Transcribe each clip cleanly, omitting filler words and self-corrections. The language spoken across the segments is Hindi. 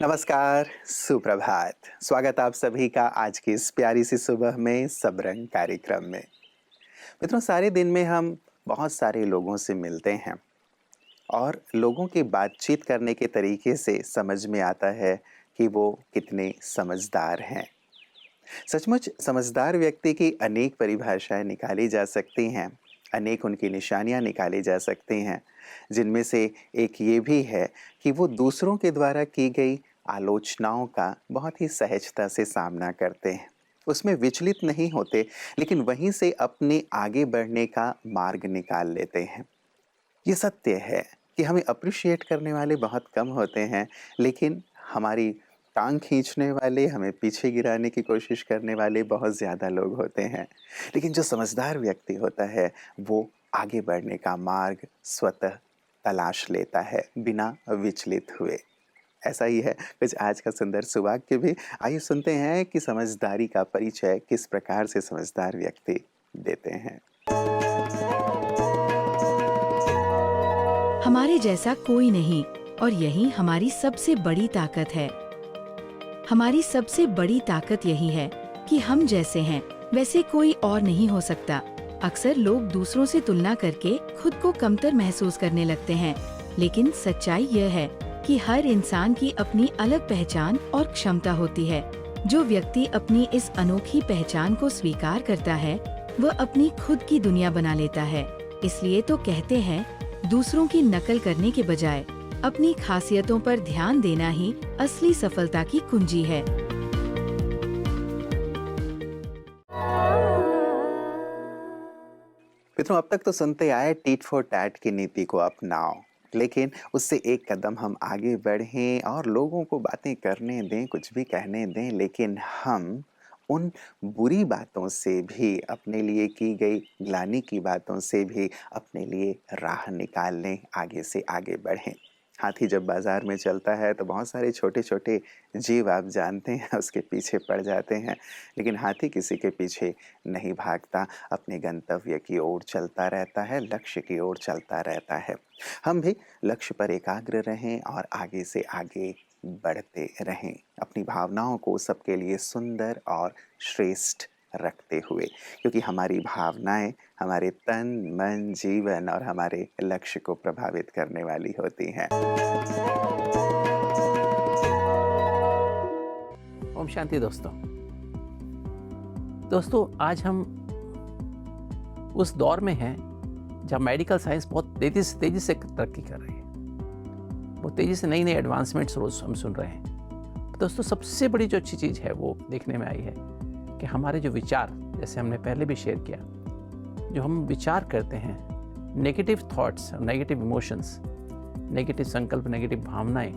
नमस्कार, सुप्रभात। स्वागत आप सभी का आज की इस प्यारी सी सुबह में सबरंग कार्यक्रम में। मित्रों, सारे दिन में हम बहुत सारे लोगों से मिलते हैं और लोगों की बातचीत करने के तरीके से समझ में आता है कि वो कितने समझदार हैं। सचमुच समझदार व्यक्ति की अनेक परिभाषाएं निकाली जा सकती हैं, अनेक उनकी निशानियां निकाली जा सकती हैं, जिनमें से एक ये भी है कि वो दूसरों के द्वारा की गई आलोचनाओं का बहुत ही सहजता से सामना करते हैं। उसमें विचलित नहीं होते, लेकिन वहीं से अपने आगे बढ़ने का मार्ग निकाल लेते हैं। ये सत्य है कि हमें अप्रिशिएट करने वाले बहुत कम होते हैं, लेकिन हमारी टांग खींचने वाले, हमें पीछे गिराने की कोशिश करने वाले बहुत ज़्यादा लोग होते हैं। लेकिन जो समझदार व्यक्ति होता है, वो आगे बढ़ने का मार्ग स्वतः तलाश लेता है, बिना विचलित हुए। ऐसा ही है कुछ आज का सुंदर सुवाक्य भी। आइए सुनते हैं कि समझदारी का परिचय किस प्रकार से समझदार व्यक्ति देते हैं। हमारे जैसा कोई नहीं और यही हमारी सबसे बड़ी ताकत है। हमारी सबसे बड़ी ताकत यही है कि हम जैसे हैं वैसे कोई और नहीं हो सकता। अक्सर लोग दूसरों से तुलना करके खुद को कमतर महसूस करने लगते हैं, लेकिन सच्चाई यह है कि हर इंसान की अपनी अलग पहचान और क्षमता होती है। जो व्यक्ति अपनी इस अनोखी पहचान को स्वीकार करता है, वह अपनी खुद की दुनिया बना लेता है। इसलिए तो कहते हैं, दूसरों की नकल करने के बजाय अपनी खासियतों पर ध्यान देना ही असली सफलता की कुंजी है। मित्रों, अब तक तो सुनते आए टीट फॉर टैट की नीति को अपनाओ, लेकिन उससे एक कदम हम आगे बढ़ें और लोगों को बातें करने दें, कुछ भी कहने दें, लेकिन हम उन बुरी बातों से भी, अपने लिए की गई ग्लानि की बातों से भी अपने लिए राह निकाल लें, आगे से आगे बढ़ें। हाथी जब बाजार में चलता है तो बहुत सारे छोटे छोटे जीव, आप जानते हैं, उसके पीछे पड़ जाते हैं, लेकिन हाथी किसी के पीछे नहीं भागता, अपने गंतव्य की ओर चलता रहता है, लक्ष्य की ओर चलता रहता है। हम भी लक्ष्य पर एकाग्र रहें और आगे से आगे बढ़ते रहें, अपनी भावनाओं को सबके लिए सुंदर और श्रेष्ठ रखते हुए, क्योंकि हमारी भावनाएं हमारे तन, मन, जीवन और हमारे लक्ष्य को प्रभावित करने वाली होती हैं। ओम शांति दोस्तों, आज हम उस दौर में हैं जब मेडिकल साइंस बहुत तेजी से तरक्की कर रही है। बहुत तेजी से नई एडवांसमेंट्स रोज हम सुन रहे हैं। दोस्तों, सबसे बड़ी जो अच्छी चीज़ है वो देखने में आई है कि हमारे जो विचार, जैसे हमने पहले भी शेयर किया, जो हम विचार करते हैं, negative thoughts, negative emotions, negative संकल्प, नेगेटिव भावनाएं,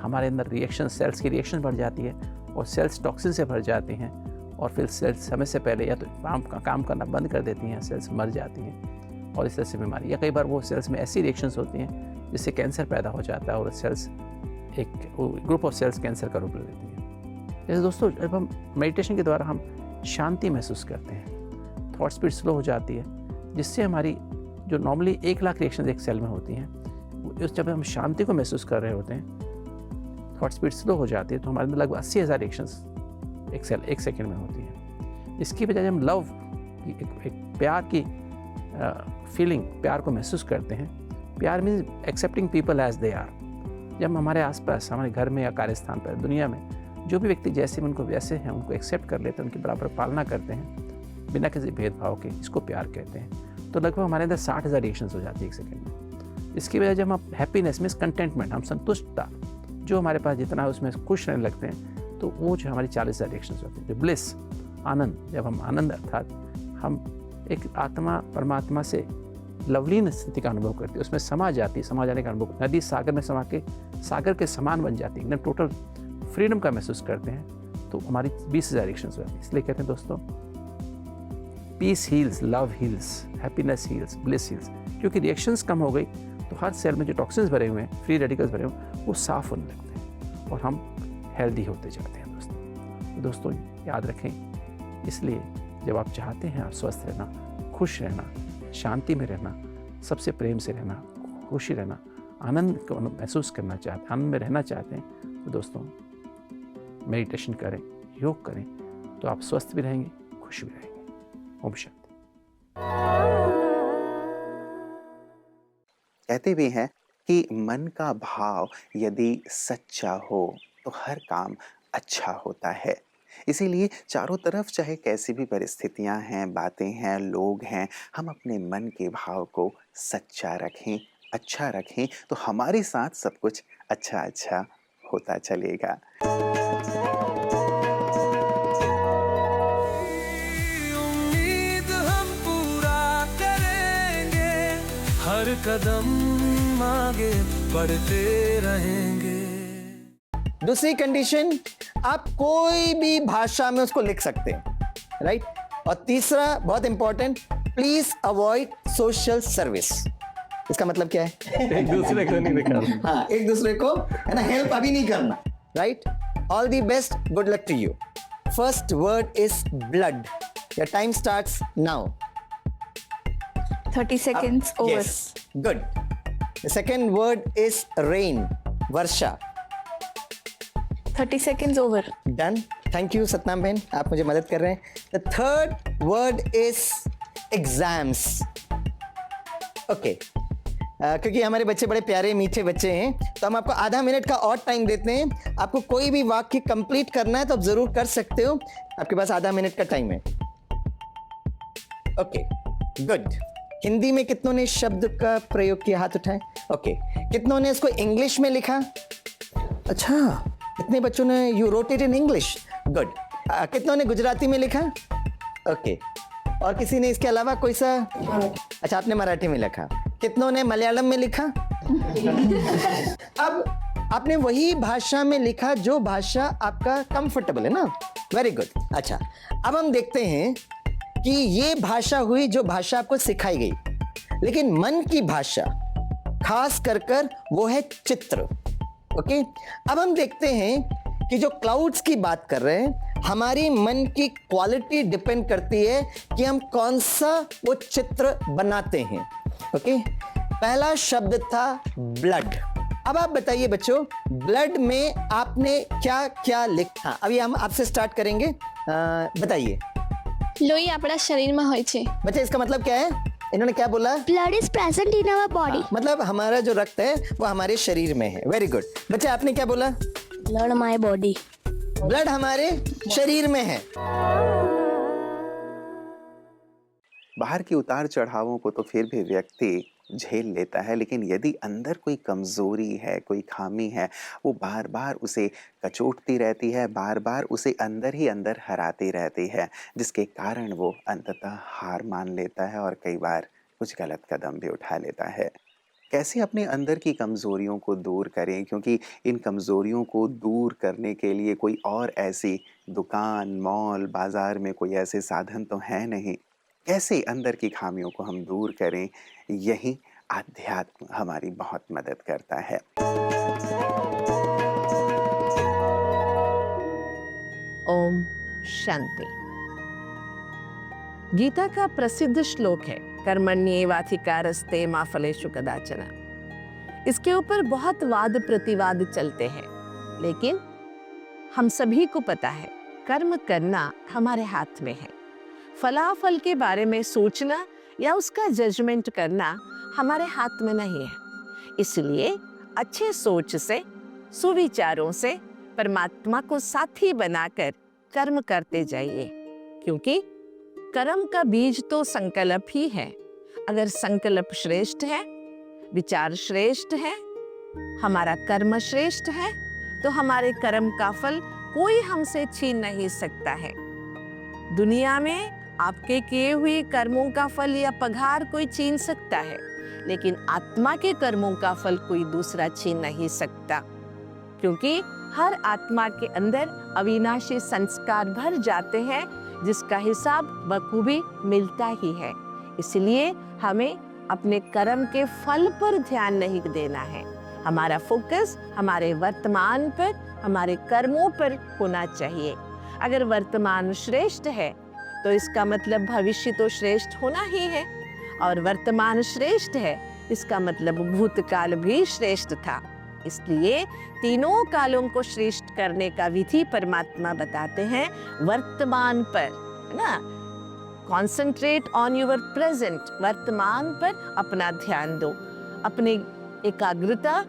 हमारे अंदर रिएक्शन, सेल्स की रिएक्शन बढ़ जाती है और सेल्स टॉक्सिन से भर जाती हैं और फिर सेल्स समय से पहले या तो काम करना बंद कर देती हैं, सेल्स मर जाती हैं और इस तरह से बीमारी, या कई बार वो सेल्स में ऐसी रिएक्शंस होती हैं जिससे कैंसर पैदा हो जाता है और सेल्स, एक ग्रुप ऑफ सेल्स कैंसर का रूप ले लेती हैं। जैसे दोस्तों, जब हम मेडिटेशन के द्वारा हम शांति महसूस करते हैं, थॉट स्पीड स्लो हो जाती है, जिससे हमारी जो नॉर्मली 1,00,000 रिएक्शन एक सेल में होती हैं, जब हम शांति को महसूस कर रहे होते हैं, थॉट स्पीड स्लो हो जाती है, तो हमारे अंदर लगभग 80,000 रिएक्शंस एक सेकेंड में होती है। इसकी बजाय हम लव, एक प्यार की फीलिंग, प्यार को महसूस करते हैं। प्यार means accepting people as they are. जब हमारे आसपास, हमारे घर में या कार्यस्थान पर, दुनिया में जो भी व्यक्ति जैसे उनको वैसे हैं, उनको एक्सेप्ट कर लेते हैं, उनकी बराबर पालना करते हैं बिना किसी भेदभाव के, इसको प्यार कहते हैं। तो लगभग हमारे अंदर 60,000 रिएक्शंस हो जाती है एक सेकेंड में। इसकी वजह जब हम हैप्पीनेस मीन्स कंटेंटमेंट, हम संतुष्टता, जो हमारे पास जितना है उसमें खुश रहने लगते हैं, तो वो जो हमारी 40,000 रिएक्शंस होती है। जो ब्लिस, आनंद, जब हम आनंद, अर्थात हम एक आत्मा परमात्मा से लवलीन स्थिति का अनुभव करती है, उसमें समा जाती है, समा जाने का अनुभव, नदी सागर में समा के सागर के समान बन जाती है, एकदम टोटल फ्रीडम का महसूस करते हैं, तो हमारी 20,000 रिएक्शंस होती है। इसलिए कहते हैं दोस्तों, peace heals, love heals, happiness heals, bliss heals. क्योंकि रिएक्शंस कम हो गई तो हर सेल में जो टॉक्सिन्स भरे हुए हैं, फ्री रेडिकल्स भरे हुए हैं, वो साफ होने लगते हैं और हम हेल्दी होते जाते हैं। दोस्तों याद रखें, इसलिए जब आप चाहते हैं आप स्वस्थ रहना, खुश रहना, शांति में रहना, सबसे प्रेम से रहना, खुशी रहना, आनंद को महसूस करना चाहते हैं, आनंद में रहना चाहते हैं, तो दोस्तों मेडिटेशन करें, योग करें, तो आप स्वस्थ भी रहेंगे, खुश भी रहेंगे। ओम शांति। कहते भी हैं कि मन का भाव यदि सच्चा हो तो हर काम अच्छा होता है। इसीलिए चारों तरफ चाहे कैसी भी परिस्थितियां हैं, बातें हैं, लोग हैं, हम अपने मन के भाव को सच्चा रखें, अच्छा रखें, तो हमारे साथ सब कुछ अच्छा अच्छा होता चलेगा। उम्मीद हम पूरा करेंगे, हर कदम आगे बढ़ते रहेंगे। दूसरी कंडीशन, आप कोई भी भाषा में उसको लिख सकते हैं, राइट। और तीसरा बहुत important, please avoid social service. इसका मतलब क्या है? एक दूसरे को नहीं दिखाना। हाँ, एक दूसरे को है ना, हेल्प अभी नहीं करना, right. All the best, good luck to you. First word is blood. Your time starts now. 30 seconds over. Yes, good. The second word is rain. Varsha. 30 seconds over. Done. Thank you, Satnam बहन, आप मुझे मदद कर रहे हैं। The third word is exams. Okay. क्योंकि हमारे बच्चे बड़े प्यारे मीठे बच्चे हैं, तो हम आपको आधा मिनट का और टाइम देते हैं। आपको कोई भी वाक्य कंप्लीट करना है तो आप जरूर कर सकते हो। आपके पास आधा मिनट का टाइम है। Okay, good. हिंदी में कितनों ने शब्द का प्रयोग किया? हाथ उठाएं। ओके, कितनों ने इसको इंग्लिश में लिखा? अच्छा, कितने बच्चों ने you wrote it in English? Good. कितनों ने गुजराती में लिखा? ओके। और किसी ने इसके अलावा कोई सा? अच्छा, आपने मराठी में लिखा। कितनों ने मलयालम में लिखा? अब आपने वही भाषा में लिखा जो भाषा आपका कंफर्टेबल है ना। Very good. अच्छा, अब हम देखते हैं कि ये भाषा हुई जो भाषा आपको सिखाई गई, लेकिन मन की भाषा खास कर वो है चित्र। ओके, अब हम देखते हैं कि जो क्लाउड्स की बात कर रहे हैं, हमारी मन की क्वालिटी डिपेंड करती है कि हम कौन सा वो चित्र बनाते हैं। ओके, पहला शब्द था ब्लड। अब आप बताइए बच्चों, ब्लड में आपने क्या क्या लिखा? अभी हम आपसे स्टार्ट करेंगे। बताइए। लोही આપણા શરીરમાં હોય છે। बच्चे, इसका मतलब क्या है? इन्होंने क्या बोला? Blood is present in our body। मतलब हमारा जो रक्त है वो हमारे शरीर में है। Very good. बच्चे, आपने क्या बोला? Blood my body। ब्लड हमारे शरीर में है। बाहर के उतार चढ़ावों को तो फिर भी व्यक्ति झेल लेता है, लेकिन यदि अंदर कोई कमजोरी है, कोई खामी है, वो बार बार उसे कचोटती रहती है, बार बार उसे अंदर ही अंदर हराती रहती है, जिसके कारण वो अंततः हार मान लेता है और कई बार कुछ गलत कदम भी उठा लेता है। कैसे अपने अंदर की कमज़ोरियों को दूर करें, क्योंकि इन कमज़ोरियों को दूर करने के लिए कोई और ऐसी दुकान, मॉल, बाज़ार में कोई ऐसे साधन तो हैं नहीं। कैसे अंदर की खामियों को हम दूर करें, यही आध्यात्म हमारी बहुत मदद करता है। ओम शांति। गीता का प्रसिद्ध श्लोक है, कर्मण्येवाधिकारस्ते मा फलेषु कदाचन। इसके ऊपर बहुत वाद प्रतिवाद चलते हैं, लेकिन हम सभी को पता है कर्म करना हमारे हाथ में है। फलाफल के बारे में सोचना या उसका जजमेंट करना हमारे हाथ में नहीं है। इसलिए अच्छे सोच से, सुविचारों से परमात्मा को साथी बनाकर कर्म करते जाइए, क्योंकि कर्म का बीज तो संकल्प ही है। अगर संकल्प श्रेष्ठ है, विचार श्रेष्ठ है, हमारा कर्म श्रेष्ठ है, तो हमारे कर्म का फल कोई हमसे छीन नहीं सकता है। दुनिया में आपके किए हुए कर्मों का फल या पगार कोई छीन सकता है, लेकिन आत्मा के कर्मों का फल कोई दूसरा छीन नहीं सकता, क्योंकि हर आत्मा के अंदर अविनाशी संस्कार भर जाते हैं, जिसका हिसाब बखूबी मिलता ही है। इसलिए हमें अपने कर्म के फल पर ध्यान नहीं देना है। हमारा फोकस हमारे वर्तमान पर, हमारे कर्मों पर होना चाहिए। अगर वर्तमान श्रेष्ठ है तो इसका मतलब भविष्य तो श्रेष्ठ होना ही है, और वर्तमान श्रेष्ठ है इसका मतलब भूतकाल भी श्रेष्ठ था। इसलिए तीनों कालों को श्रेष्ठ करने का विधि परमात्मा बताते हैं वर्तमान पर, है ना। कॉन्सेंट्रेट ऑन योर प्रेजेंट, वर्तमान पर अपना ध्यान दो, अपनी एकाग्रता,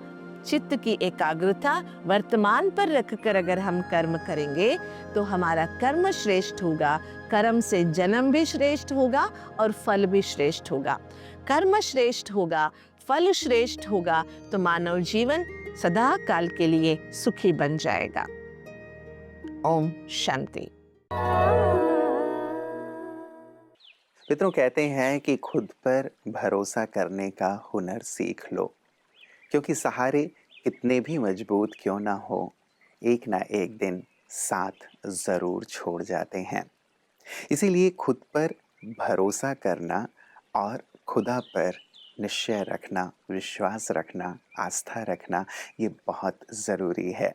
चित्त की एकाग्रता वर्तमान पर रखकर अगर हम कर्म करेंगे तो हमारा कर्म श्रेष्ठ होगा, कर्म से जन्म भी श्रेष्ठ होगा और फल भी श्रेष्ठ होगा। कर्म श्रेष्ठ होगा, फल श्रेष्ठ होगा तो मानव जीवन सदा काल के लिए सुखी बन जाएगा। ओम शांति। मित्रों, कहते हैं कि खुद पर भरोसा करने का हुनर सीख लो, क्योंकि सहारे कितने भी मजबूत क्यों ना हो, एक ना एक दिन साथ ज़रूर छोड़ जाते हैं। इसीलिए खुद पर भरोसा करना और खुदा पर निश्चय रखना, विश्वास रखना, आस्था रखना, ये बहुत ज़रूरी है।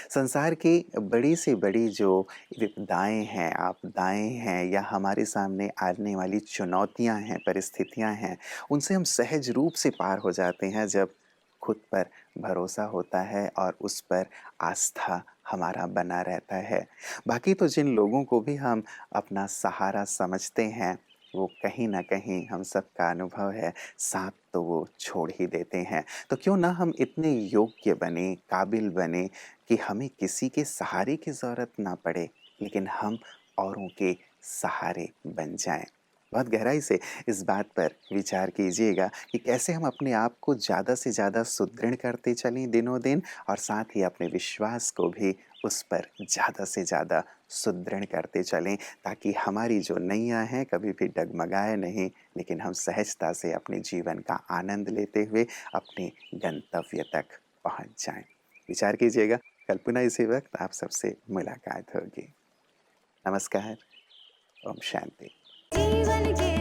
संसार की बड़ी से बड़ी जो विपदाएं हैं, आपदाएं हैं या हमारे सामने आने वाली चुनौतियां हैं, परिस्थितियां हैं, उनसे हम सहज रूप से पार हो जाते हैं जब खुद पर भरोसा होता है और उस पर आस्था हमारा बना रहता है। बाकी तो जिन लोगों को भी हम अपना सहारा समझते हैं, वो कहीं ना कहीं हम सबका अनुभव है, साथ तो वो छोड़ ही देते हैं। तो क्यों ना हम इतने योग्य बने, काबिल बने कि हमें किसी के सहारे की ज़रूरत ना पड़े, लेकिन हम औरों के सहारे बन जाएं। बहुत गहराई से इस बात पर विचार कीजिएगा कि कैसे हम अपने आप को ज़्यादा से ज़्यादा सुदृढ़ करते चलें दिनों दिन, और साथ ही अपने विश्वास को भी उस पर ज़्यादा से ज़्यादा सुदृढ़ करते चलें, ताकि हमारी जो नैया हैं कभी भी डगमगाए नहीं, लेकिन हम सहजता से अपने जीवन का आनंद लेते हुए अपने गंतव्य तक पहुंच जाएं। विचार कीजिएगा, कल पुनः इसी वक्त आप सबसे मुलाकात होगी। नमस्कार। ओम शांति। जीवन के